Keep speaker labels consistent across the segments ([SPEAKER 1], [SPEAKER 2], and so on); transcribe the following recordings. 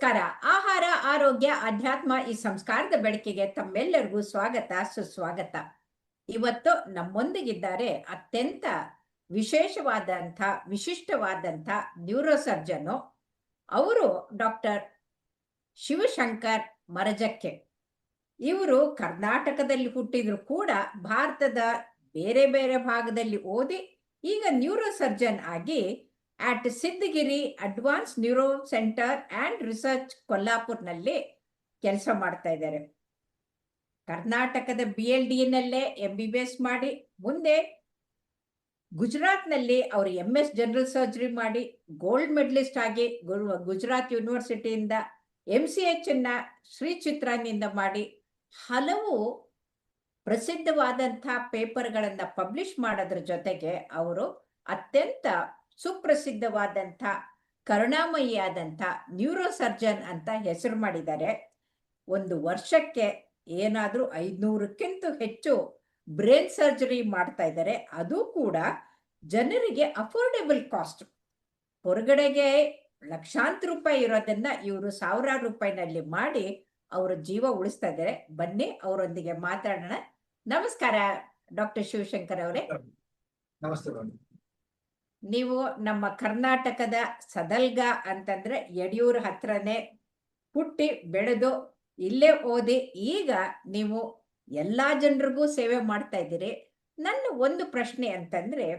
[SPEAKER 1] ನಮಸ್ಕಾರ. ಆಹಾರ, ಆರೋಗ್ಯ, ಅಧ್ಯಾತ್ಮ ಈ ಸಂಸ್ಕಾರದ ಬೆಳಕಿಗೆ ತಮ್ಮೆಲ್ಲರಿಗೂ ಸ್ವಾಗತ, ಸುಸ್ವಾಗತ. ಇವತ್ತು ನಮ್ಮೊಂದಿಗಿದ್ದಾರೆ ಅತ್ಯಂತ ವಿಶಿಷ್ಟವಾದಂಥ ನ್ಯೂರೋಸರ್ಜನು. ಅವರು ಡಾಕ್ಟರ್ ಶಿವಶಂಕರ್ ಮರಜಕ್ಕೆ. ಇವರು ಕರ್ನಾಟಕದಲ್ಲಿ ಹುಟ್ಟಿದ್ರು ಕೂಡ ಭಾರತದ ಬೇರೆ ಬೇರೆ ಭಾಗದಲ್ಲಿ ಓದಿ ಈಗ ನ್ಯೂರೋಸರ್ಜನ್ ಆಗಿ at Siddhagiri advance neuro centre and research ಕೊಲ್ಲಾಪುರ್ನಲ್ಲಿ ಕೆಲಸ ಮಾಡ್ತಾ ಇದ್ದಾರೆ. ಕರ್ನಾಟಕದ BLD-ನಲ್ಲೇ MBBS ಮಾಡಿ ಮುಂದೆ ಗುಜರಾತ್ನಲ್ಲಿ ಅವರು MS ಜನರಲ್ ಸರ್ಜರಿ ಮಾಡಿ ಗೋಲ್ಡ್ ಮೆಡಲಿಸ್ಟ್ ಆಗಿ ಗುಜರಾತ್ ಯೂನಿವರ್ಸಿಟಿಯಿಂದ MCH-ನ್ನ ಶ್ರೀ ಚಿತ್ರಾನಿಂದ ಮಾಡಿ ಹಲವು ಪ್ರಸಿದ್ಧವಾದಂಥ ಪೇಪರ್ಗಳನ್ನು ಪಬ್ಲಿಷ್ ಮಾಡೋದ್ರ ಜೊತೆಗೆ ಅವರು ಅತ್ಯಂತ ಸುಪ್ರಸಿದ್ಧವಾದಂಥ ಕರುಣಾಮಯಿಯಾದಂಥ ನ್ಯೂರೋಸರ್ಜನ್ ಅಂತ ಹೆಸರು ಮಾಡಿದ್ದಾರೆ. ಒಂದು ವರ್ಷಕ್ಕೆ ಏನಾದರೂ 500ಕ್ಕಿಂತ ಹೆಚ್ಚು ಬ್ರೈನ್ ಸರ್ಜರಿ ಮಾಡ್ತಾ ಇದ್ದಾರೆ. ಅದು ಕೂಡ ಜನರಿಗೆ ಅಫೋರ್ಡೆಬಲ್ ಕಾಸ್ಟ್. ಹೊರಗಡೆಗೆ ಲಕ್ಷಾಂತರ ರೂಪಾಯಿ ಇರೋದನ್ನ ಇವರು ಸಾವಿರಾರು ರೂಪಾಯಿನಲ್ಲಿ ಮಾಡಿ ಅವರ ಜೀವ ಉಳಿಸ್ತಾ ಇದ್ದಾರೆ. ಬನ್ನಿ ಅವರೊಂದಿಗೆ ಮಾತಾಡೋಣ. ನಮಸ್ಕಾರ ಡಾಕ್ಟರ್ ಶಿವಶಂಕರ್ ಅವರೇ.
[SPEAKER 2] ನಮಸ್ತೆ.
[SPEAKER 1] ನೀವು ನಮ್ಮ ಕರ್ನಾಟಕದ ಸದಲ್ಗ ಅಂತಂದ್ರೆ ಯಡಿಯೂರ ಹತ್ರನೇ ಹುಟ್ಟಿ ಬೆಳೆದು ಇಲ್ಲೇ ಓದಿ ಈಗ ನೀವು ಎಲ್ಲಾ ಜನರಿಗೂ ಸೇವೆ ಮಾಡ್ತಾ ಇದ್ದೀರಿ. ನನ್ನ ಒಂದು ಪ್ರಶ್ನೆ ಅಂತಂದ್ರೆ,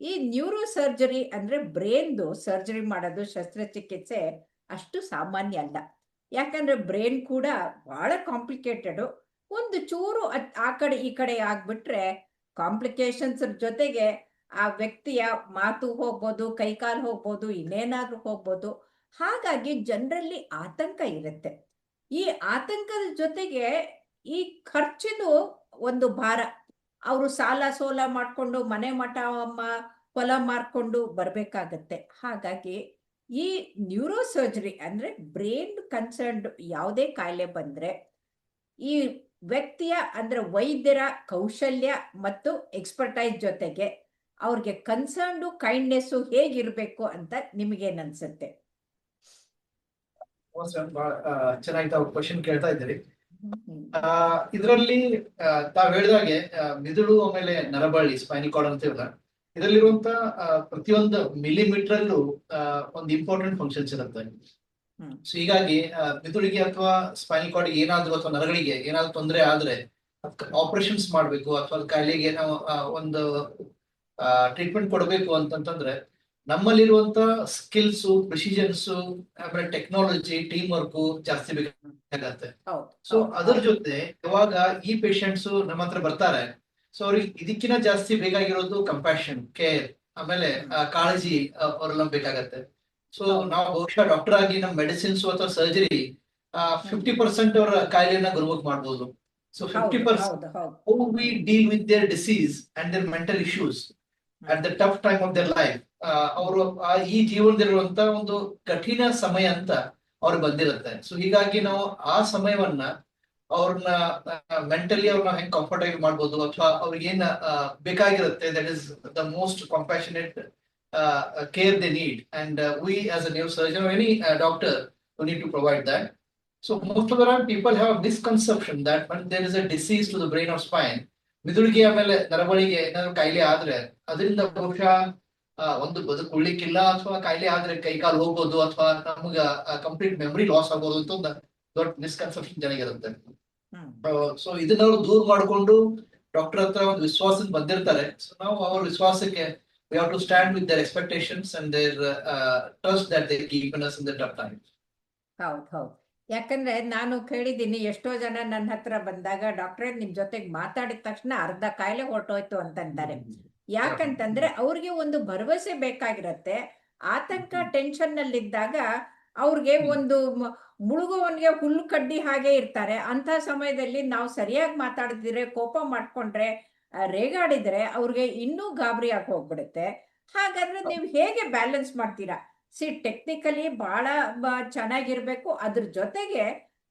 [SPEAKER 1] ಈ ನ್ಯೂರೋ ಸರ್ಜರಿ ಅಂದ್ರೆ ಬ್ರೈನ್ದು ಸರ್ಜರಿ ಮಾಡೋದು, ಶಸ್ತ್ರಚಿಕಿತ್ಸೆ ಅಷ್ಟು ಸಾಮಾನ್ಯ ಅಲ್ಲ. ಯಾಕಂದ್ರೆ ಬ್ರೈನ್ ಕೂಡ ಬಹಳ ಕಾಂಪ್ಲಿಕೇಟೆಡ್. ಒಂದು ಚೂರು ಆ ಕಡೆ ಈ ಕಡೆ ಆಗ್ಬಿಟ್ರೆ ಕಾಂಪ್ಲಿಕೇಶನ್ಸ್ ಜೊತೆಗೆ ಆ ವ್ಯಕ್ತಿಯ ಮಾತು ಹೋಗ್ಬೋದು, ಕೈಕಾಲು ಹೋಗ್ಬೋದು, ಇನ್ನೇನಾದ್ರೂ ಹೋಗ್ಬೋದು. ಹಾಗಾಗಿ ಜನರಲ್ಲಿ ಆತಂಕ ಇರುತ್ತೆ. ಈ ಆತಂಕದ ಜೊತೆಗೆ ಈ ಖರ್ಚಿದು ಒಂದು ಭಾರ. ಅವರು ಸಾಲ ಸೋಲ ಮಾಡ್ಕೊಂಡು ಮನೆ ಮಠ ಹೊಲ ಮಾರ್ಕೊಂಡು ಬರ್ಬೇಕಾಗತ್ತೆ. ಹಾಗಾಗಿ ಈ ನ್ಯೂರೋ ಸರ್ಜರಿ ಅಂದ್ರೆ ಬ್ರೈನ್ ಕನ್ಸರ್ನ್ಡ್ ಯಾವುದೇ ಕಾಯಿಲೆ ಬಂದ್ರೆ ಈ ವ್ಯಕ್ತಿಯ ಅಂದ್ರೆ ವೈದ್ಯರ ಕೌಶಲ್ಯ ಮತ್ತು ಎಕ್ಸ್ಪರ್ಟೈಸ್ ಜೊತೆಗೆ ಅವ್ರಿಗೆ ಕನ್ಸರ್ನ್ಡು ಕೈಂಡ್ನೆಸ್ ಹೇಗಿರ್ಬೇಕು ಅಂತ ನಿಮಗೇನ್ ಅನ್ಸುತ್ತೆ?
[SPEAKER 2] ಚೆನ್ನಾಗಿ ತಾವು ಕ್ವಶನ್ ಕೇಳ್ತಾ ಇದ್ದೀರಿ. ಇದರಲ್ಲಿ ತಾವ್ ಹೇಳಿದಾಗೆ ಮಿದುಳು ಆಮೇಲೆ ನರಬಳ್ಳಿ ಸ್ಪೈನಲ್ ಕಾರ್ಡ್ ಅಂತೀವಲ್ಲ, ಇದರಲ್ಲಿರುವಂತ ಪ್ರತಿಯೊಂದು ಮಿಲಿಮೀಟರ್ ಅಲ್ಲೂ ಒಂದು ಇಂಪಾರ್ಟೆಂಟ್ ಫಂಕ್ಷನ್ಸ್ ಇರುತ್ತೆ. ಸೊ ಹೀಗಾಗಿ ಮಿದುಳಿಗೆ ಅಥವಾ ಸ್ಪೈನಲ್ ಕಾರ್ಡ್ ಏನಾದ್ರು ಅಥವಾ ನರಗಳಿಗೆ ಏನಾದ್ರು ತೊಂದರೆ ಆದ್ರೆ ಆಪರೇಷನ್ಸ್ ಮಾಡ್ಬೇಕು ಅಥವಾ ಕಾಯಿಲೆಗೆ ನಾವು ಒಂದು ಟ್ರೀಟ್ಮೆಂಟ್ ಕೊಡಬೇಕು ಅಂತಂತಂದ್ರೆ ನಮ್ಮಲ್ಲಿರುವಂತ ಸ್ಕಿಲ್ಸ್, ಪ್ರಿಸಿಷನ್ಸ್, ಆಮೇಲೆ ಟೆಕ್ನಾಲಜಿ, ಟೀಮ್ ವರ್ಕ್ ಜಾಸ್ತಿ ಬೇಕಾಗತ್ತೆ. ಸೊ ಅದ್ರ ಜೊತೆ ಯಾವಾಗ ಈ ಪೇಷಂಟ್ಸ್ ನಮ್ಮ ಹತ್ರ ಬರ್ತಾರೆ, ಸೊ ಅವ್ರಿಗೆ ಇದಕ್ಕಿಂತ ಜಾಸ್ತಿ ಬೇಕಾಗಿರೋದು ಕಂಪ್ಯಾಷನ್, ಕೇರ್, ಆಮೇಲೆ ಕಾಳಜಿ ಅವರೆಲ್ಲ ಬೇಕಾಗತ್ತೆ. ಸೊ ನಾವು ಬಹುಶಃ ಡಾಕ್ಟರ್ ಆಗಿ ನಮ್ಮ ಮೆಡಿಸಿನ್ಸ್ ಅಥವಾ ಸರ್ಜರಿ 50% ಅವರ ಕಾಯಿಲೆಯನ್ನ ಗುಣಮುಖ ಮಾಡ್ಬೋದು. So 50% how we deal with their disease and their mental issues at the tough time of their life. ಅವರು ಈ ಜೀವನದಲ್ಲಿರುವಂತ ಒಂದು ಕಠಿಣ ಸಮಯ ಅಂತ ಅವ್ರಿಗೆ ಬಂದಿರುತ್ತೆ. ಸೊ ಹೀಗಾಗಿ ನಾವು ಆ ಸಮಯವನ್ನ ಅವ್ರನ್ನ ಮೆಂಟಲಿ ಅವ್ರನ್ನ ಹೆಂಗ್ ಕಂಫರ್ಟೇಬಲ್ ಮಾಡ್ಬೋದು ಅಥವಾ ಅವ್ರಿಗೆ ಏನ್ ಬೇಕಾಗಿರುತ್ತೆ, that is the most compassionate care they need, and we as a neurosurgeon or any doctor who need to provide that. So most of the time people have a misconception that when there is a disease to the brain or spine, ಮಿದುಳಿಗೆ ಆಮೇಲೆ ನರಬಳಿಗೆ ಏನಾದ್ರು ಕಾಯಿಲೆ ಆದ್ರೆ ಅದರಿಂದ ಬಹುಶಃ ಒಂದು ಬದುಕುಳಿಕ್ಕಿಲ್ಲ ಅಥವಾ ಕಾಯಿಲೆ ಆದ್ರೆ ಕೈಕಾಲು ಹೋಗ್ಬೋದು ಅಥವಾ ನಮಗ ಕಂಪ್ಲೀಟ್ ಮೆಮರಿ ಲಾಸ್ ಆಗ್ಬೋದು ಅಂತ ಒಂದು ದೊಡ್ಡ ಮಿಸ್ಕನ್ಸೆಪ್ಷನ್ ಜನಗಿರುತ್ತೆ. ಸೊ ಇದನ್ನ ಅವರು ದೂರ ಮಾಡ್ಕೊಂಡು ಡಾಕ್ಟರ್ ಹತ್ರ ಒಂದು ವಿಶ್ವಾಸಕ್ಕೆ ಬಂದಿರ್ತಾರೆ. ಸೊ ನಾವು ಅವ್ರ ವಿಶ್ವಾಸಕ್ಕೆ we have to stand with their expectations and their trust that they keep in us in the tough times.
[SPEAKER 1] ಹೌದು. ಯಾಕಂದ್ರೆ ನಾನು ಕೇಳಿದ್ದೀನಿ, ಎಷ್ಟೋ ಜನ ನನ್ನ ಹತ್ರ ಬಂದಾಗ ಡಾಕ್ಟ್ರೇ ನಿಮ್ ಜೊತೆಗೆ ಮಾತಾಡಿದ ತಕ್ಷಣ ಅರ್ಧ ಕಾಯಿಲೆ ಹೊರಟೋಯ್ತು ಅಂತಂತಾರೆ. ಯಾಕಂತಂದ್ರೆ ಅವ್ರಿಗೆ ಒಂದು ಭರವಸೆ ಬೇಕಾಗಿರತ್ತೆ. ಆತಂಕ ಟೆನ್ಷನ್ ನಲ್ಲಿದ್ದಾಗ ಅವ್ರಿಗೆ ಒಂದು ಮುಳುಗುವವನ್ಗೆ ಹುಲ್ಲು ಕಡ್ಡಿ ಹಾಗೆ ಇರ್ತಾರೆ. ಅಂತ ಸಮಯದಲ್ಲಿ ನಾವು ಸರಿಯಾಗಿ ಮಾತಾಡಿದ್ರೆ, ಕೋಪ ಮಾಡ್ಕೊಂಡ್ರೆ, ರೇಗಾಡಿದ್ರೆ ಅವ್ರಿಗೆ ಇನ್ನೂ ಗಾಬರಿ ಆಗಿ ಹೋಗ್ಬಿಡುತ್ತೆ. ಹಾಗಾದ್ರೆ ನೀವು ಹೇಗೆ ಬ್ಯಾಲೆನ್ಸ್ ಮಾಡ್ತೀರಾ? ಟೆಕ್ನಿಕಲಿ ಬಹಳ ಚೆನ್ನಾಗಿರ್ಬೇಕು, ಅದ್ರ ಜೊತೆಗೆ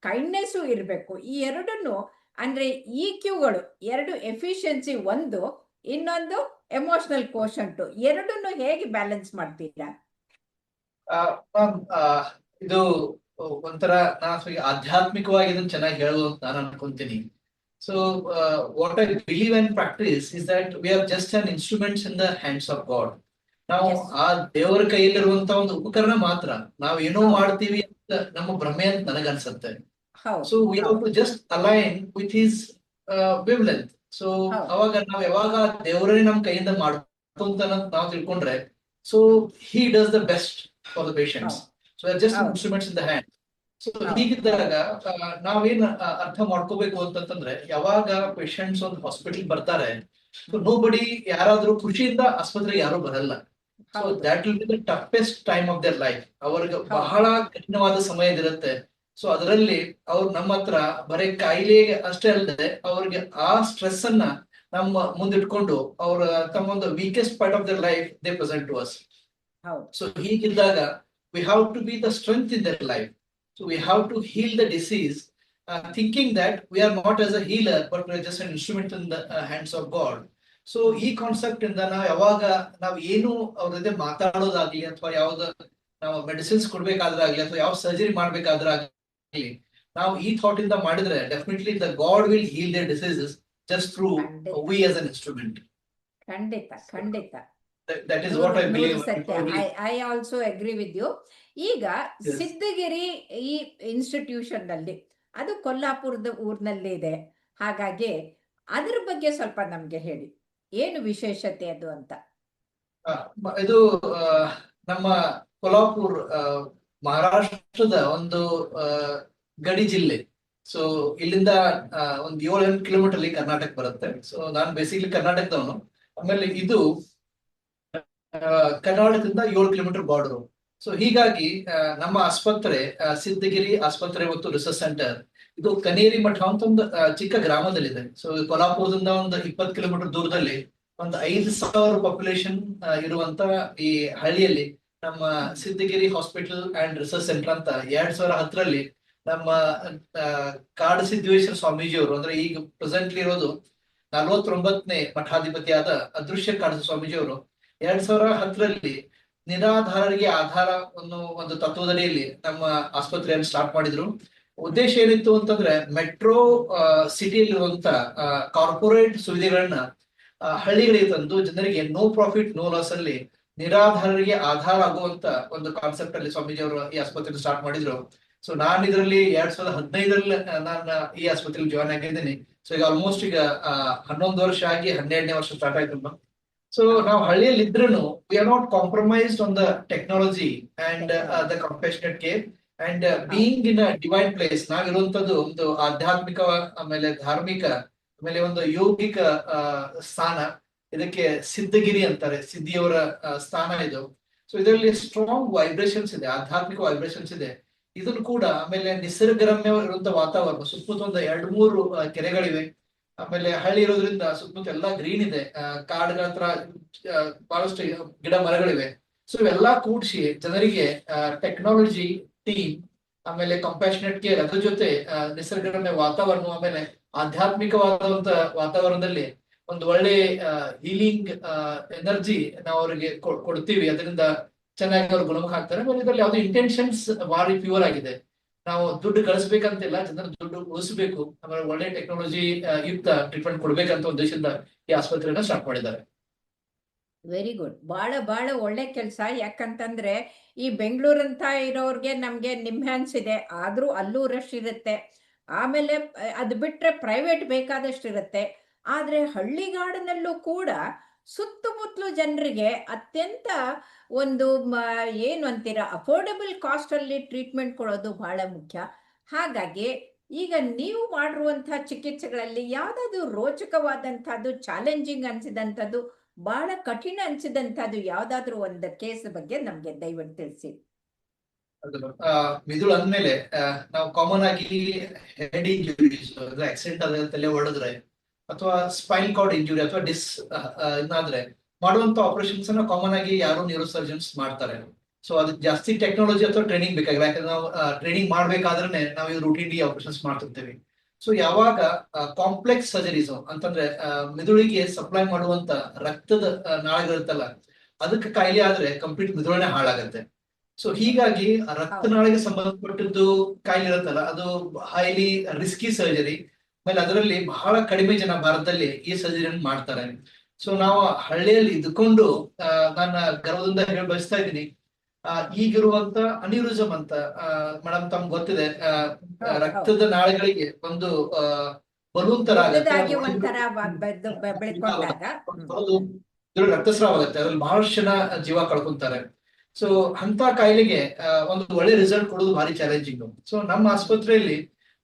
[SPEAKER 1] ಕೈಂಡ್ನೆಸ್ಸು ಇರಬೇಕು. ಈ ಎರಡನ್ನು ಅಂದ್ರೆ EQಗಳು ಎರಡು, ಎಫಿಷಿಯನ್ಸಿ ಒಂದು, ಇನ್ನೊಂದು ಎಮೋಷನಲ್ ಕೋಶಂಟು, ಎರಡನ್ನು ಹೇಗೆ ಬ್ಯಾಲೆನ್ಸ್ ಮಾಡ್ತೀರಾ?
[SPEAKER 2] ಇದು ಒಂಥರ ಆಧ್ಯಾತ್ಮಿಕವಾಗಿ ಇದನ್ನ ಚೆನ್ನಾಗಿ ಹೇಳುವ ಅಂತ ನಾನು ಅನ್ಕೊಂತೀನಿ. So what I believe and practise is that we are just an instruments in the hands of God. ನಾವು
[SPEAKER 1] Yes.
[SPEAKER 2] ಆ ದೇವರ ಕೈಯಲ್ಲಿರುವಂತ ಒಂದು ಉಪಕರಣ ಮಾತ್ರ. ನಾವು ಏನೋ
[SPEAKER 1] ಹೌದು.
[SPEAKER 2] ಮಾಡ್ತೀವಿ ಅಂತ ನಮ್ಮ ಭ್ರಮೆ ಅಂತ ನನಗನ್ಸುತ್ತೆ.
[SPEAKER 1] ಹೌದು
[SPEAKER 2] so we have to just align with his wavelength. So
[SPEAKER 1] ಹೌದು.
[SPEAKER 2] ಅವಾಗ ನಾವ್ ಯಾವಾಗ ದೇವರೇ ನಮ್ ಕೈಯಿಂದ ಮಾಡ್ಕೊಂತ ನಾವು ತಿಳ್ಕೊಂಡ್ರೆ, so he does the best for the patients. So just
[SPEAKER 1] ಹೌದು.
[SPEAKER 2] Instruments in the hand. So
[SPEAKER 1] ಹೌದು.
[SPEAKER 2] ಹೀಗಿದ್ದಾಗ ನಾವೇನ್ ಅರ್ಥ ಮಾಡ್ಕೋಬೇಕು ಅಂತಂದ್ರೆ, ಯಾವಾಗ ಪೇಷಂಟ್ಸ್ ಒಂದು ಹಾಸ್ಪಿಟಲ್ ಬರ್ತಾರೆ, ನೋ ಬಡಿ ಯಾರಾದ್ರೂ ಖುಷಿಯಿಂದ ಆಸ್ಪತ್ರೆಗೆ ಯಾರು ಬರಲ್ಲ. ಸೊ
[SPEAKER 1] ಹೌದು.
[SPEAKER 2] That will be the toughest time of their life. ಅವ್ರಿಗೆ
[SPEAKER 1] ಹೌದು.
[SPEAKER 2] ಬಹಳ ಕಠಿಣವಾದ ಸಮಯದಿರುತ್ತೆ. ಸೊ ಅದರಲ್ಲಿ ಅವ್ರು ನಮ್ಮ ಹತ್ರ ಬರೀ ಕಾಯಿಲೆ ಅಷ್ಟೇ ಅಲ್ಲದೆ ಅವ್ರಿಗೆ ಆ ಸ್ಟ್ರೆಸ್ ಅನ್ನ ನಮ್ಮ ಮುಂದಿಟ್ಕೊಂಡು ಅವ್ರ ತಮ್ಮ ಒಂದು weakest part of their life they present to us.
[SPEAKER 1] ಹೌದು.
[SPEAKER 2] ಸೊ ಹೀಗಿದ್ದಾಗ we have to be the strength in their life. So we have to heal the disease, thinking that we are not as a healer, but we are just an instrument in the hands of God. So ಈ concept ಇಂದ ನಾವು ಯಾವಾಗ ನಾವು ಏನು ಅವ್ರ ಜೊತೆ ಮಾತಾಡೋದಾಗ್ಲಿ, ಅಥವಾ ಯಾವ್ದು ನಾವು ಮೆಡಿಸಿನ್ಸ್ ಕೊಡ್ಬೇಕಾದ್ರಾಗ್ಲಿ, ಅಥವಾ ಯಾವ ಸರ್ಜರಿ ಮಾಡ್ಬೇಕಾದ್ರಾಗ್ಲಿ, ನಾವು ಈ ಥಾಟ್ ಇಂದ ಮಾಡಿದ್ರೆ definitely the God will heal their diseases just through we as an instrument.
[SPEAKER 1] ಖಂಡಿತ ಖಂಡಿತ.
[SPEAKER 2] That is what I believe.
[SPEAKER 1] ಸತ್ಯ. I also agree with you. ಈಗ
[SPEAKER 2] Yes.
[SPEAKER 1] ಸಿದ್ಧಗಿರಿ ಈ ಇನ್ಸ್ಟಿಟ್ಯೂಷನ್ ನಲ್ಲಿ, ಅದು ಕೊಲ್ಲಾಪುರದ ಊರಿನಲ್ಲಿ ಇದೆ. ಹಾಗಾಗಿ ಅದ್ರ ಬಗ್ಗೆ ಸ್ವಲ್ಪ ನಮ್ಗೆ ಹೇಳಿ, ಏನು ವಿಶೇಷತೆ ಅದು ಅಂತ.
[SPEAKER 2] ಇದು ನಮ್ಮ ಕೊಲ್ಹಾಪುರ್ ಮಹಾರಾಷ್ಟ್ರದ ಒಂದು ಗಡಿ ಜಿಲ್ಲೆ. ಸೊ ಇಲ್ಲಿಂದ ಒಂದು 7-8 ಕಿಲೋಮೀಟರ್ ಅಲ್ಲಿ ಕರ್ನಾಟಕ ಬರುತ್ತೆ. ಸೊ ನಾನು ಬೇಸಿಕಲಿ ಕರ್ನಾಟಕದವನು. ಆಮೇಲೆ ಇದು ಕರ್ನಾಟಕದಿಂದ 7 ಕಿಲೋಮೀಟರ್ ಬಾರ್ಡರ್. ಸೊ ಹೀಗಾಗಿ ನಮ್ಮ ಆಸ್ಪತ್ರೆ ಸಿದ್ಧಗಿರಿ ಆಸ್ಪತ್ರೆ ಮತ್ತು ರಿಸರ್ಚ್ ಸೆಂಟರ್ ಇದು ಕನೇರಿ ಮಠ ಅಂತ ಒಂದು ಚಿಕ್ಕ ಗ್ರಾಮದಲ್ಲಿದೆ. ಸೊ ಕೊಲ್ಹಾಪುರದಿಂದ ಒಂದು 20 ಕಿಲೋಮೀಟರ್ ದೂರದಲ್ಲಿ ಒಂದು 5,000 ಪಾಪ್ಯುಲೇಷನ್ ಇರುವಂತ ಈ ಹಳ್ಳಿಯಲ್ಲಿ ನಮ್ಮ Siddhagiri hospital and research centre ಅಂತ 2010ರಲ್ಲಿ ನಮ್ಮ ಕಾಡಸಿದ್ದೇಶ್ವರ ಸ್ವಾಮೀಜಿಯವರು, ಅಂದ್ರೆ ಈಗ ಪ್ರೆಸೆಂಟ್ಲಿ ಇರೋದು 49ನೇ ಮಠಾಧಿಪತಿಯಾದ ಅದೃಶ್ಯ ಕಾಡಸ ಸ್ವಾಮೀಜಿಯವರು 2010ರಲ್ಲಿ ನಿರಾಧಾರರಿಗೆ ಆಧಾರ ಅನ್ನೋ ಒಂದು ತತ್ವದಡಿಯಲ್ಲಿ ನಮ್ಮ ಆಸ್ಪತ್ರೆಯನ್ನು ಸ್ಟಾರ್ಟ್ ಮಾಡಿದ್ರು. ಉದ್ದೇಶ ಏನಿತ್ತು ಅಂತಂದ್ರೆ, ಮೆಟ್ರೋ ಸಿಟಿಯಲ್ಲಿರುವಂತ ಕಾರ್ಪೊರೇಟ್ ಸುವಿಧೆಗಳನ್ನ ಹಳ್ಳಿಗಳಿಗೆ ತಂದು ಜನರಿಗೆ ನೋ ಪ್ರಾಫಿಟ್ ನೋ ಲಾಸ್ ಅಲ್ಲಿ ನಿರಾಧಾರರಿಗೆ ಆಧಾರ ಆಗುವಂತ ಒಂದು ಕಾನ್ಸೆಪ್ಟ್ ಅಲ್ಲಿ ಸ್ವಾಮೀಜಿ ಅವರು ಈ ಆಸ್ಪತ್ರೆ ಸ್ಟಾರ್ಟ್ ಮಾಡಿದ್ರು. ಸೊ ನಾನು ಇದರಲ್ಲಿ 2015ರಲ್ಲಿ ನಾನು ಈ ಆಸ್ಪತ್ರೆಯಲ್ಲಿ ಜಾಯ್ನ್ ಆಗಿದ್ದೀನಿ. ಸೊ ಈಗ ಆಲ್ಮೋಸ್ಟ್ ಈಗ 11 ವರ್ಷ ಆಗಿ 12ನೇ ವರ್ಷ ಸ್ಟಾರ್ಟ್ ಆಯ್ತು. ಸೊ ನಾವು ಹಳ್ಳಿಯಲ್ಲಿ ಇದ್ರೂ we are not compromised on the technology and the compassionate care and being in a divine place. ನಾವಿರುವಂತದ್ದು ಒಂದು ಆಧ್ಯಾತ್ಮಿಕ, ಆಮೇಲೆ ಧಾರ್ಮಿಕ, ಆಮೇಲೆ ಒಂದು ಯೋಗಿಕ ಸ್ಥಾನ. ಇದಕ್ಕೆ ಸಿದ್ಧಗಿರಿ ಅಂತಾರೆ, ಸಿದ್ಧಿಯವರ ಸ್ಥಾನ ಇದು. ಸೊ ಇದರಲ್ಲಿ ಸ್ಟ್ರಾಂಗ್ ವೈಬ್ರೇಷನ್ಸ್ ಇದೆ, ಆಧ್ಯಾತ್ಮಿಕ ವೈಬ್ರೇಷನ್ಸ್ ಇದೆ. ಇದನ್ನು ಕೂಡ ಆಮೇಲೆ ನಿಸರ್ಗರಮ್ಯ ಇರುವಂತ ವಾತಾವರಣ, ಸುತ್ತಮುತ್ತ ಒಂದು 2-3 ಕೆರೆಗಳಿವೆ. ಆಮೇಲೆ ಹಳ್ಳಿ ಇರೋದ್ರಿಂದ ಸುತ್ತಮುತ್ತ ಎಲ್ಲಾ ಗ್ರೀನ್ ಇದೆ, ಕಾಡುಗಳ ಹತ್ರ ಬಹಳಷ್ಟು ಗಿಡ ಮರಗಳಿವೆ. ಸೊ ಇವೆಲ್ಲಾ ಕೂಡಿಸಿ ಜನರಿಗೆ ಟೆಕ್ನಾಲಜಿ ಟೀಮ್, ಆಮೇಲೆ ಕಂಪ್ಯಾಷನೇಟ್ ಕೇರ್, ಅದ್ರ ಜೊತೆ ನಿಸರ್ಗರಮ್ಯ ವಾತಾವರಣ, ಆಮೇಲೆ ಆಧ್ಯಾತ್ಮಿಕವಾದಂತ ವಾತಾವರಣದಲ್ಲಿ ಒಂದು ಒಳ್ಳೆ ಹೀಲಿಂಗ್ ಎನರ್ಜಿ ನಾವು ಅವರಿಗೆ ಕೊಡ್ತೀವಿ. ಅದರಿಂದ ಚೆನ್ನಾಗಿ ಅವ್ರು ಗುಣಮುಖ ಆಗ್ತಾರೆ. ಆಮೇಲೆ ಇದರಲ್ಲಿ ಯಾವ್ದು ಇಂಟೆನ್ಷನ್ಸ್ ಭಾರಿ ಪ್ಯೂರ್ ಆಗಿದೆ. ನಾವು ದುಡ್ಡು ಗಳಿಸ್ಬೇಕಂತಿಲ್ಲ, ಜನರ ದುಡ್ಡು ಉಳಿಸಬೇಕು, ಆಮೇಲೆ ಒಳ್ಳೆ ಟೆಕ್ನಾಲಜಿ ಯುಕ್ತ ಟ್ರೀಟ್ಮೆಂಟ್ ಕೊಡ್ಬೇಕಂತ ಉದ್ದೇಶದಿಂದ ಈ ಆಸ್ಪತ್ರೆಯನ್ನ ಸ್ಟಾರ್ಟ್ ಮಾಡಿದ್ದಾರೆ.
[SPEAKER 1] Very good. ಬಹಳ ಬಹಳ ಒಳ್ಳೆ ಕೆಲಸ. ಯಾಕಂತಂದ್ರೆ ಈ ಬೆಂಗಳೂರಂತ ಇರೋರ್ಗೆ ನಮ್ಗೆ ನಿಮ್ಹ್ಯಾನ್ಸ್ ಇದೆ, ಆದ್ರೂ ಅಲ್ಲೂ ರಶ್ ಇರುತ್ತೆ. ಆಮೇಲೆ ಅದು ಬಿಟ್ರೆ ಪ್ರೈವೇಟ್ ಬೇಕಾದಷ್ಟು ಇರುತ್ತೆ. ಆದ್ರೆ ಹಳ್ಳಿಗಾಡಿನಲ್ಲೂ ಕೂಡ ಸುತ್ತಮುತ್ತಲು ಜನರಿಗೆ ಅತ್ಯಂತ ಒಂದು ಏನು ಅಂತೀರಾ, ಅಫೋರ್ಡಬಲ್ ಕಾಸ್ಟ್ ಅಲ್ಲಿ ಟ್ರೀಟ್ಮೆಂಟ್ ಕೊಡೋದು ಬಹಳ ಮುಖ್ಯ. ಹಾಗಾಗಿ ಈಗ ನೀವು ಮಾಡಿರುವಂತಹ ಚಿಕಿತ್ಸೆಗಳಲ್ಲಿ ಯಾವ್ದಾದ್ರು ರೋಚಕವಾದಂತಹದ್ದು, ಚಾಲೆಂಜಿಂಗ್ ಅನ್ಸಿದಂಥದ್ದು, ಬಹಳ ಕಠಿಣ ಅನ್ಸಿದಂತಹದ್ದು ಯಾವ್ದಾದ್ರು ಒಂದು ಕೇಸ್ ಬಗ್ಗೆ ನಮ್ಗೆ ದಯವಿಟ್ಟು ತಿಳಿಸಿ.
[SPEAKER 2] ಮಿದುಳು ಅಂದ್ಮೇಲೆ ನಾವು ಕಾಮನ್ ಆಗಿ ಹೆಡ್ ಇಂಜುರೀಸ್, ಆಕ್ಸಿಡೆಂಟ್ ಆದ್ರೆ ಹೊಡೆದ್ರೆ, ಅಥವಾ ಸ್ಪೈನ್ ಕಾರ್ಡ್ ಇಂಜುರಿ ಅಥವಾ ಇದಾದ್ರೆ ಮಾಡುವಂತ ಆಪರೇಷನ್ಸ್ ಅನ್ನ ಕಾಮನ್ ಆಗಿ ಯಾರು ನ್ಯೂರೋ ಸರ್ಜನ್ಸ್ ಮಾಡ್ತಾರೆ. ಸೊ ಅದಕ್ಕೆ ಜಾಸ್ತಿ ಟೆಕ್ನಾಲಜಿ ಅಥವಾ ಟ್ರೈನಿಂಗ್ ಬೇಕಾಗಿಲ್ಲ. ಯಾಕಂದ್ರೆ ನಾವು ಟ್ರೈನಿಂಗ್ ಮಾಡ್ಬೇಕಾದ್ರೆ ನಾವು ಇದು ರೂಟೀನ್ ಆಪರೇಷನ್ಸ್ ಮಾಡ್ತಿರ್ತೀವಿ. ಸೊ ಯಾವಾಗ ಕಾಂಪ್ಲೆಕ್ಸ್ ಸರ್ಜರೀಸ್ ಅಂತಂದ್ರೆ ಮಿದುಳಿಗೆ ಸಪ್ಲೈ ಮಾಡುವಂತ ರಕ್ತದ ನಾಳಗಳಿರುತ್ತಲ್ಲ, ಅದಕ್ಕೆ ಕಾಯಿಲೆ ಆದ್ರೆ ಕಂಪ್ಲೀಟ್ ಮಿದುಳನೆ ಹಾಳಾಗತ್ತೆ. ಸೊ ಹೀಗಾಗಿ ರಕ್ತನಾಳಿಗೆ ಸಂಬಂಧಪಟ್ಟಿದ್ದು ಕಾಯಿಲೆ ಇರುತ್ತಲ್ಲ, ಅದು ಹೈಲಿ ರಿಸ್ಕಿ ಸರ್ಜರಿ. ಆಮೇಲೆ ಅದರಲ್ಲಿ ಬಹಳ ಕಡಿಮೆ ಜನ ಭಾರತದಲ್ಲಿ ಈ ಸರ್ಜರಿಯನ್ನು ಮಾಡ್ತಾರೆ. ಸೊ ನಾವು ಹಳ್ಳಿಯಲ್ಲಿ ಇದ್ಕೊಂಡು ನನ್ನ ಗರ್ವದಿಂದ ಹೇಳಿ ಬಯಸ್ತಾ ಇದ್ದೀನಿ, ಈಗಿರುವಂತ ಅನ್ಯೂರಿಸಮ್ ಅಂತ ಮೇಡಮ್ ತಮ್ಗೆ ಗೊತ್ತಿದೆ, ರಕ್ತದ ನಾಳಗಳಿಗೆ ಒಂದು ಬಲೂನ್ ತರ
[SPEAKER 1] ದೊಡ್ಡದಾಗಿ ಒಂಥರ ಬೆಳ್ಕೊಂಡಾಗ
[SPEAKER 2] ರಕ್ತಸ್ರಾವ ಆಗುತ್ತೆ, ಅದ್ರಲ್ಲಿ ಬಹಳಷ್ಟು ಜನ ಜೀವ ಕಳ್ಕೊಂತಾರೆ. ಸೊ ಅಂತ ಕಾಯಿಲೆಗೆ ಒಂದು ಒಳ್ಳೆ ರಿಸಲ್ಟ್ ಕೊಡೋದು ಭಾರಿ ಚಾಲೆಂಜಿಂಗ್. ಸೊ ನಮ್ಮ ಆಸ್ಪತ್ರೆಯಲ್ಲಿ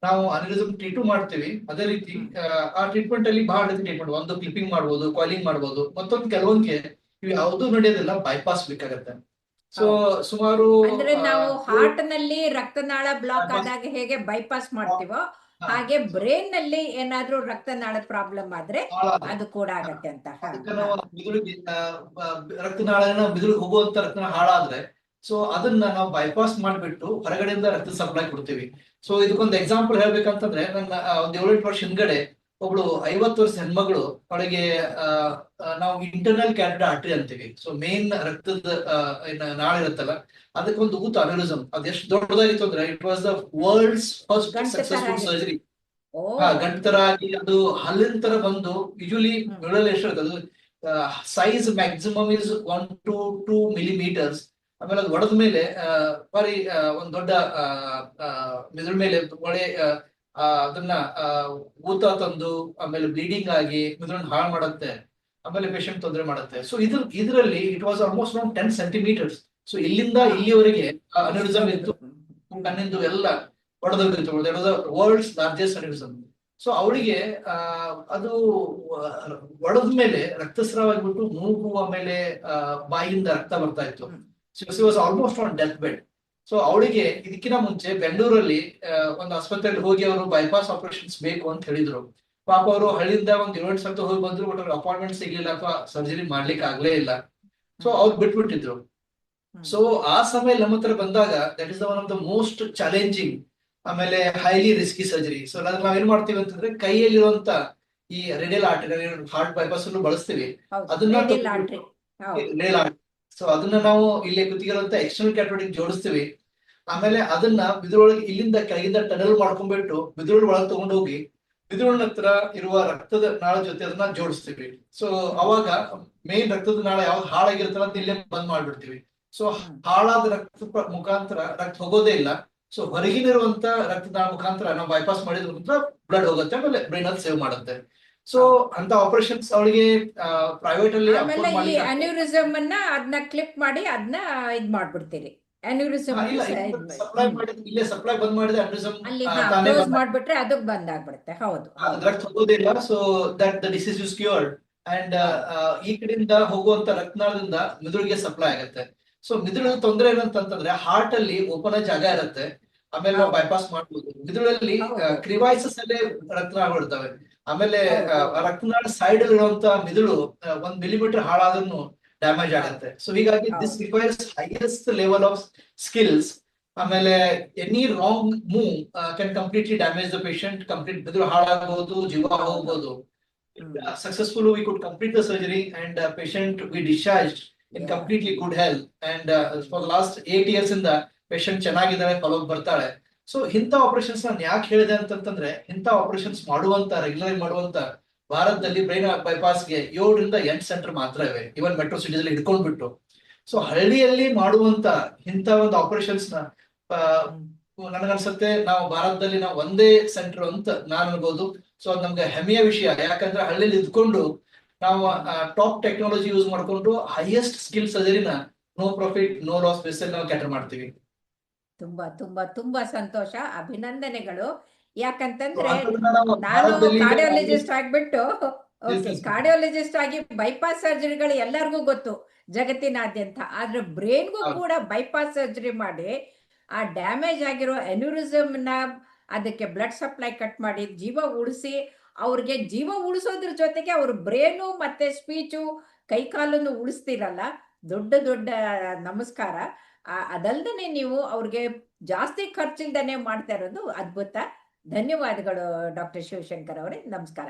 [SPEAKER 2] ನಾವು ಅನಿರಿಸಮ್ ಟ್ರೀಟು ಮಾಡ್ತೀವಿ. ಅದೇ ರೀತಿ ಆ ಟ್ರೀಟ್ಮೆಂಟ್ ಅಲ್ಲಿ ಬಹಳ ರೀತಿ ಟ್ರೀಟ್ಮೆಂಟ್, ಒಂದು ಕ್ಲಿಪ್ಪಿಂಗ್ ಮಾಡ್ಬೋದು, ಕಾಯಿಲಿಂಗ್ ಮಾಡ್ಬೋದು, ಮತ್ತೊಂದು ಕೆಲವೊಂದಿಗೆ ಇವು ಯಾವ್ದು ನಡೆಯೋದಿಲ್ಲ, ಬೈಪಾಸ್ ಬೇಕಾಗತ್ತೆ. ಸೊ ಸುಮಾರು
[SPEAKER 1] ಅಂದ್ರೆ ನಾವು ಹಾರ್ಟ್ ನಲ್ಲಿ ರಕ್ತನಾಳ ಬ್ಲಾಕ್ ಆದಾಗ ಹೇಗೆ ಬೈಪಾಸ್ ಮಾಡ್ತೀವೋ ಹಾಗೆ ಬ್ರೈನ್ ನಲ್ಲಿ ಏನಾದ್ರೂ ರಕ್ತನಾಳ ಪ್ರಾಬ್ಲಮ್ ಆದ್ರೆ ಅದು ಕೂಡ ಆಗತ್ತೆ ಅಂತ.
[SPEAKER 2] ಮಿದುಳಿಗೆ ರಕ್ತನಾಳನ ಮಿದುಳಿಗೆ ಹೋಗುವಂತ ರಕ್ತನಾಳ ಹಾಳಾದ್ರೆ ಸೊ ಅದನ್ನ ನಾವು ಬೈಪಾಸ್ ಮಾಡ್ಬಿಟ್ಟು ಹೊರಗಡೆಯಿಂದ ರಕ್ತ ಸಪ್ಲೈ ಕೊಡ್ತೀವಿ. ಸೊ ಇದಕ್ಕೊಂದು ಎಕ್ಸಾಂಪಲ್ ಹೇಳ್ಬೇಕಂತಂದ್ರೆ, ನನ್ನ ಒಂದ್ 7-8 ವರ್ಷ ಹಿಂದ್ಗಡೆ ಒಬ್ಳು 50 ವರ್ಷ ಹೆಣ್ಮಗಳು, ಅವಳಿಗೆ ನಾವು ಇಂಟರ್ನಲ್ ಕ್ಯಾರಟೆಡ್ ಆರ್ಟರಿ ಅಂತೀವಿ. ಸೊ ಮೇನ್ ರಕ್ತದ ನಾಳ ಇರುತ್ತಲ್ಲ, ಅದಕ್ಕೊಂದು ಊತ ಅನ್ಯೂರಿಸಮ್. ಅದು ಎಷ್ಟು ದೊಡ್ಡದಾಗಿತ್ತು ಅಂದ್ರೆ it was the world's first successful surgery. ಗಂಟರ ಆಗಿ ಅದು ಹಲ್ಲಿನ ತರ ಬಂದು, ಯೂಶಲಿ ಮಿಡಲ್ ಎಷ್ಟು ಅದು size maximum is 1 to 2 millimeters. ಆಮೇಲೆ ಅದು ಒಡೆದ ಮೇಲೆ ಬಾರಿ ಒಂದ್ ದೊಡ್ಡ ಮಿದುಳ ಮೇಲೆ ಒಳ್ಳೆ ಅದನ್ನ ಊತ ತಂದು, ಆಮೇಲೆ ಬ್ಲೀಡಿಂಗ್ ಆಗಿ ಮಿದುಳನ್ನ ಹಾಳು ಮಾಡುತ್ತೆ, ಆಮೇಲೆ ಪೇಷಂಟ್ ತೊಂದರೆ ಮಾಡುತ್ತೆ. ಸೊ ಇದರಲ್ಲಿ it was almost around 10 centimeters. So ಇಲ್ಲಿಂದ ಇಲ್ಲಿವರೆಗೆ ಅನ್ಯೂರಿಸಮ್ ಇತ್ತು, ಕಣ್ಣಿಂದು ಎಲ್ಲ ಹೊಡೆದೋಗಿತ್ತು. World's largest aneurysm. ಸೊ ಅವಳಿಗೆ ಅದು ಒಡೆದ ಮೇಲೆ ರಕ್ತಸ್ರಾವ ಆಗ್ಬಿಟ್ಟು ಮೂಗು ಆಮೇಲೆ ಬಾಯಿಯಿಂದ ರಕ್ತ ಬರ್ತಾ ಇತ್ತು. So was almost on death bed. So ಅವಳಿಗೆ ಇದಕ್ಕಿಂತ ಮುಂಚೆ ಬೆಂಗಳೂರಲ್ಲಿ ಒಂದು ಆಸ್ಪತ್ರೆಯಲ್ಲಿ ಹೋಗಿ ಅವರು ಬೈಪಾಸ್ ಆಪರೇಷನ್ಸ್ ಬೇಕು ಅಂತ ಹೇಳಿದ್ರು. ಪಾಪ ಅವರು ಹಳ್ಳಿಯಿಂದ ಒಂದ್ 7 ಸಲ ಹೋಗಿ ಬಂದ್ರು, ಬಟ್ ಅವ್ರಿಗೆ ಅಪಾಯಿಂಟ್ಮೆಂಟ್ ಸಿಗ್ಲಿಲ್ಲ ಅಥವಾ ಸರ್ಜರಿ ಮಾಡ್ಲಿಕ್ಕೆ ಆಗ್ಲೇ ಇಲ್ಲ. ಸೊ ಅವ್ರು ಬಿಟ್ಬಿಟ್ಟಿದ್ರು. ಸೊ ಆ ಸಮಯ ನಮ್ಮ ಹತ್ರ ಬಂದಾಗ that is one of the most challenging ಆಮೇಲೆ ಹೈಲಿ ರಿಸ್ಕಿ ಸರ್ಜರಿ. ಸೊ ನಾವೇನ್ ಮಾಡ್ತೀವಿ ಅಂತಂದ್ರೆ, ಕೈಯಲ್ಲಿರುವಂತ ಈ ರೇಡಿಯಲ್ ಆರ್ಟರಿ, ಹಾರ್ಟ್ ಬೈಪಾಸ್ ಅನ್ನು ಬಳಸ್ತೀವಿ. ಅದನ್ನ ಸೊ ಅದನ್ನ ನಾವು ಇಲ್ಲಿ ಕುತ್ತಿಗೆರುವಂತ ಎಕ್ಸ್ಟರ್ನಲ್ ಕ್ಯಾಥೋಡಿಕ್ ಜೋಡಿಸ್ತೀವಿ. ಆಮೇಲೆ ಅದನ್ನ ಮಿದುಳೊಳಗೆ ಇಲ್ಲಿಂದ ಕೆಳಗಿಂದ ಟನಲ್ ಮಾಡ್ಕೊಂಡ್ಬಿಟ್ಟು ಮಿದುಳೊಳಗೆ ಒಳಗೆ ತಗೊಂಡು ಹೋಗಿ ಮಿದುಳಿನ ಹತ್ರ ಇರುವ ರಕ್ತದ ನಾಳ ಜೊತೆ ಅದನ್ನ ಜೋಡಿಸ್ತೀವಿ. ಸೊ ಅವಾಗ ಮೇನ್ ರಕ್ತದ ನಾಳ ಯಾವ್ದು ಹಾಳಾಗಿರುತ್ತಲ್ಲ ಅಂತ ಇಲ್ಲೇ ಬಂದ್ ಮಾಡ್ಬಿಡ್ತೀವಿ. ಸೊ ಹಾಳಾದ ರಕ್ತ ಮುಖಾಂತರ ರಕ್ತ ಹೋಗೋದೇ ಇಲ್ಲ. ಸೊ ಹೊರಗಿನಿರುವಂತ ರಕ್ತನಾಳ ಮುಖಾಂತರ ನಾವು ಬೈಪಾಸ್ ಮಾಡಿದ್ರ ಬ್ಲಡ್ ಹೋಗುತ್ತೆ, ಆಮೇಲೆ ಬ್ರೈನ್ ಅಲ್ಲಿ ಸೇವ್ ಮಾಡುತ್ತೆ. ಸೊ ಅಂತ ಆಪರೇಷನ್ಸ್ ಅವಳಿಗೆ ಪ್ರೈವೇಟ್ ಅಲ್ಲಿ
[SPEAKER 1] ಅನ್ಯೂರಿಸಮ್ ಅನ್ನ ಅದನ್ನ ಕ್ಲಿಪ್ ಮಾಡಿ ಅದನ್ನ ಇದ್ ಮಾಡ್ಬಿಡ್ತೀರಿ. ಅನ್ಯೂರಿಸಮ್
[SPEAKER 2] ಇಲ್ಲೇ ಸಪ್ಲೈ ಬಂದ್ ಮಾಡಿದ್ರೆ ಅನ್ಯೂರಿಸಮ್
[SPEAKER 1] ಕ್ಲೋಸ್ ಮಾಡ್ಬಿಟ್ರೆ ಅದು ಬಂದ್ ಆಗ್ಬಿಡುತ್ತೆ. ಹೌದು,
[SPEAKER 2] ರಕ್ತ ಹೋಗೋದಿಲ್ಲ. So that the disease is cured. And ಈ ಕಡೆಯಿಂದ ಹೋಗುವಂತ ರಕ್ತನಾಳದಿಂದ ಮಿದುಳಿಗೆ ಸಪ್ಲೈ ಆಗುತ್ತೆ. ಸೊ ಮಿದುಳಿನ ತೊಂದರೆ ಏನಂತಂದ್ರೆ, ಹಾರ್ಟ್ ಅಲ್ಲಿ ಓಪನ್ ಆಗಿ ಜಾಗ ಇರುತ್ತೆ, ಆಮೇಲೆ ನಾವು ಬೈಪಾಸ್ ಮಾಡ್ಬೋದು. ಮಿದುಳಲ್ಲಿ ಕ್ರಿವೈಸಸ್ ಅಲ್ಲೇ ರಕ್ತನಾಳಗಳು ಇರ್ತವೆ. ಆಮೇಲೆ ರಕ್ತನಾಳ ಸೈಡ್ ಅಲ್ಲಿ ಇರುವಂತ ಮಿದುಳು 1 millimeter ಹಾಳಾದ್ರೂ ಡ್ಯಾಮೇಜ್ ಆಗುತ್ತೆ. ಸೊ ಹೀಗಾಗಿ this requires highest level of skills. ಆಮೇಲೆ any wrong move can completely damage the patient. Complete ಮಿದುಳು ಹಾಳಾಗಬಹುದು, ಜೀವ ಹೋಗ್ಬೋದು. Successfully we could complete the surgery and patient we discharged in completely good health. And for the last 8 years ಇಂದ patient ಚೆನ್ನಾಗಿದ್ದಾರೆ, follow ಬರ್ತಾಳೆ. So ಇಂಥ operations ನಾನು ಯಾಕೆ ಹೇಳಿದೆ ಅಂತಂದ್ರೆ, ಇಂಥ ಆಪರೇಷನ್ಸ್ ಮಾಡುವಂತ ರೆಗ್ಯುಲರ್ ಮಾಡುವಂತ ಭಾರತದಲ್ಲಿ ಬ್ರೈನ್ ಬೈಪಾಸ್ಗೆ 7 ರಿಂದ 8 ಸೆಂಟರ್ ಮಾತ್ರ ಇವೆ, ಇವನ್ ಮೆಟ್ರೋ ಸಿಟೀಸ್ ಅಲ್ಲಿ ಹಿಡ್ಕೊಂಡ್ಬಿಟ್ಟು. ಸೊ ಹಳ್ಳಿಯಲ್ಲಿ ಮಾಡುವಂತ ಇಂಥ ಒಂದು ಆಪರೇಷನ್ಸ್ ನ ನನಗನ್ಸುತ್ತೆ ನಾವು ಭಾರತದಲ್ಲಿ ನಾವು ಒಂದೇ ಸೆಂಟರ್ ಅಂತ ನಾನು ಅನ್ಬೋದು. ಸೊ ಅದು ನಮ್ಗೆ ಹೆಮ್ಮೆಯ ವಿಷಯ. ಯಾಕಂದ್ರೆ ಹಳ್ಳಿಯಲ್ಲಿ ಇದ್ಕೊಂಡು ನಾವು ಟಾಪ್ ಟೆಕ್ನಾಲಜಿ ಯೂಸ್ ಮಾಡ್ಕೊಂಡು ಹೈಯೆಸ್ಟ್ ಸ್ಕಿಲ್ ಸರ್ಜರಿನ no profit no loss base ನಾವು ಕ್ಯಾಟರ್ ಮಾಡ್ತೀವಿ.
[SPEAKER 1] ತುಂಬಾ ತುಂಬಾ ತುಂಬಾ ಸಂತೋಷ, ಅಭಿನಂದನೆಗಳು. ಯಾಕಂತಂದ್ರೆ ನಾನು ಕಾರ್ಡಿಯಾಲಜಿಸ್ಟ್ ಆಗ್ಬಿಟ್ಟು ಕಾರ್ಡಿಯಾಲಜಿಸ್ಟ್ ಆಗಿ ಬೈಪಾಸ್ ಸರ್ಜರಿಗಳು ಎಲ್ಲರಿಗೂ ಗೊತ್ತು ಜಗತ್ತಿನಾದ್ಯಂತ. ಆದ್ರೆ ಬ್ರೈನ್ಗೂ ಕೂಡ ಬೈಪಾಸ್ ಸರ್ಜರಿ ಮಾಡಿ ಆ ಡ್ಯಾಮೇಜ್ ಆಗಿರೋ ಅನ್ಯೂರಿಸಮ್ ನ ಅದಕ್ಕೆ ಬ್ಲಡ್ ಸಪ್ಲೈ ಕಟ್ ಮಾಡಿ ಜೀವ ಉಳಿಸಿ, ಅವ್ರಿಗೆ ಜೀವ ಉಳಿಸೋದ್ರ ಜೊತೆಗೆ ಅವ್ರ ಬ್ರೇನು ಮತ್ತೆ ಸ್ಪೀಚು ಕೈಕಾಲನ್ನು ಉಳಿಸ್ತಿರಲ್ಲ. ದೊಡ್ಡ ದೊಡ್ಡ ನಮಸ್ಕಾರ. ಅದಲ್ದೇ ನೀವು ಅವ್ರಿಗೆ ಜಾಸ್ತಿ ಖರ್ಚಿಲ್ದನೆ ಮಾಡ್ತಾ ಇರೋದು ಅದ್ಭುತ. ಧನ್ಯವಾದಗಳು ಡಾಕ್ಟರ್ ಶಿವಶಂಕರ್ ಅವರೇ. ನಮಸ್ಕಾರ.